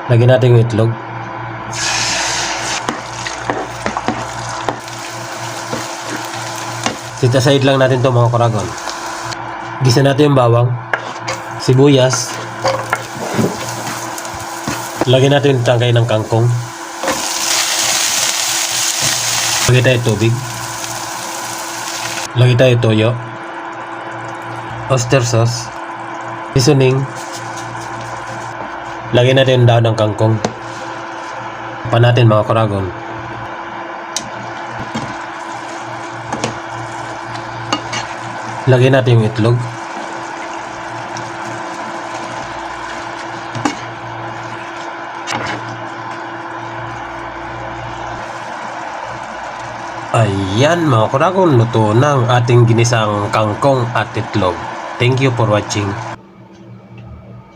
Lagyan natin yung itlog. Sita side lang natin to mga kuragon. Gisa natin yung bawang, sibuyas. Lagyan natin yung tangkay ng kangkong. Lagyan tayo tubig. Lagyan tayo toyo, oyster sauce, seasoning. Lagyan natin yung daon ng kangkong. Pa natin mga kuragon. Lagyan natin yung itlog. Ayan mga kuragon, luto na ang ating ginisang kangkong at itlog. Thank you for watching.